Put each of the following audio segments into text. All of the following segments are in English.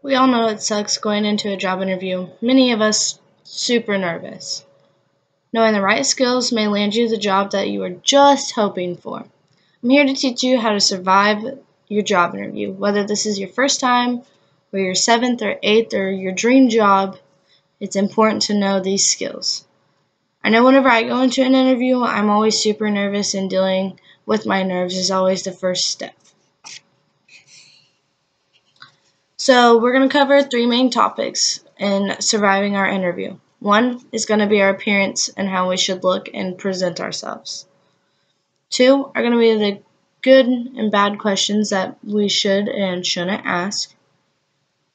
We all know it sucks going into a job interview, many of us super nervous. Knowing the right skills may land you the job that you were just hoping for. I'm here to teach you how to survive your job interview, whether this is your first time, or your 7th or 8th, or your dream job. It's important to know these skills. I know whenever I go into an interview, I'm always super nervous, and dealing with my nerves is always the first step. So we're going to cover 3 main topics in surviving our interview. 1 is going to be our appearance and how we should look and present ourselves. 2 are going to be the good and bad questions that we should and shouldn't ask.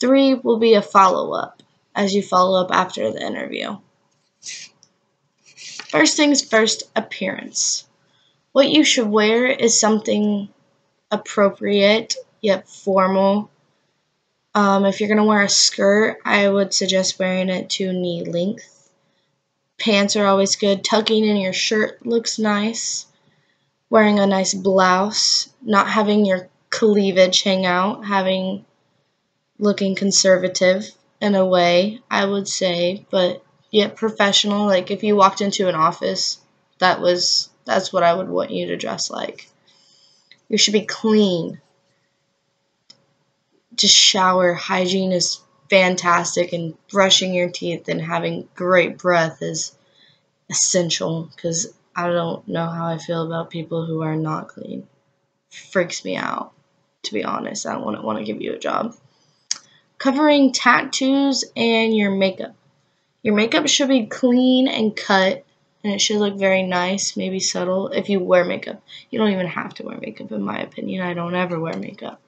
3 will be a follow-up as you follow up after the interview. First things first, appearance. What you should wear is something appropriate yet formal. If you're going to wear a skirt, I would suggest wearing it to knee length. Pants are always good. Tucking in your shirt looks nice. Wearing a nice blouse. Not having your cleavage hang out. Looking conservative in a way, I would say. But yet professional. Like if you walked into an office, that's what I would want you to dress like. You should be clean. Just shower. Hygiene is fantastic, and brushing your teeth and having great breath is essential, because I don't know how I feel about people who are not clean. Freaks me out, to be honest. I don't want to give you a job. Covering tattoos and your makeup. Your makeup should be clean and cut, and it should look very nice, maybe subtle. If you wear makeup, you don't even have to wear makeup, in my opinion. I don't ever wear makeup.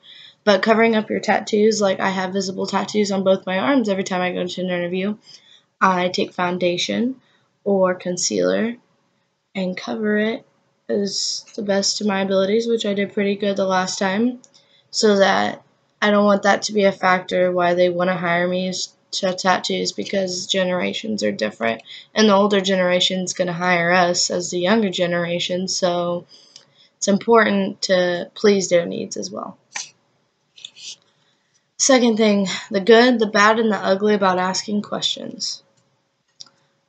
But covering up your tattoos, like I have visible tattoos on both my arms every time I go to an interview, I take foundation or concealer and cover it as the best of my abilities, which I did pretty good the last time, so that I don't want that to be a factor why they want to hire me to tattoos, because generations are different, and the older generation is going to hire us as the younger generation, so it's important to please their needs as well. Second thing, the good, the bad, and the ugly about asking questions.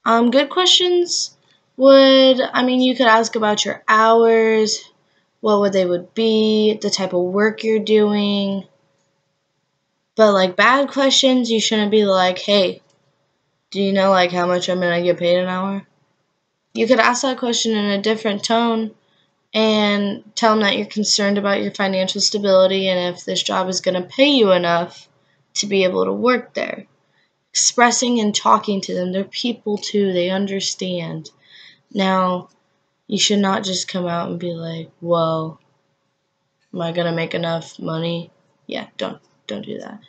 Good questions you could ask about your hours, what they would be, the type of work you're doing. But like bad questions, you shouldn't be like, hey, do you know like how much I'm going to get paid an hour? You could ask that question in a different tone and tell them that you're concerned about your financial stability and if this job is going to pay you enough to be able to work there. Expressing and talking to them. They're people too. They understand. Now, you should not just come out and be like, well, am I going to make enough money? Yeah, don't do that.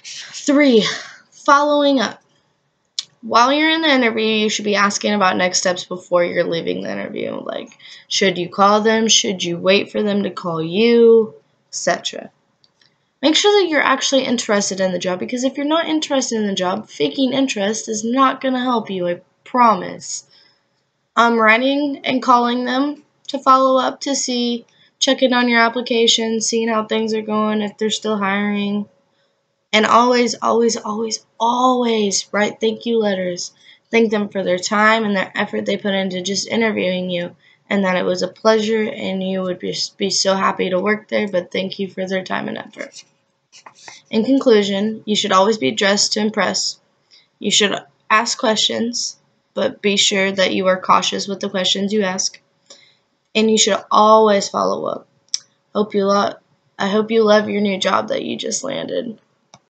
3, following up. While you're in the interview, you should be asking about next steps before you're leaving the interview. Like, should you call them? Should you wait for them to call you? Etc. Make sure that you're actually interested in the job, because if you're not interested in the job, faking interest is not going to help you, I promise. Writing and calling them to follow up to check in on your application, seeing how things are going, if they're still hiring. And always, always, always, always write thank you letters. Thank them for their time and their effort they put into just interviewing you, and that it was a pleasure and you would just be so happy to work there, but thank you for their time and effort. In conclusion, you should always be dressed to impress. You should ask questions, but be sure that you are cautious with the questions you ask. And you should always follow up. I hope you love your new job that you just landed.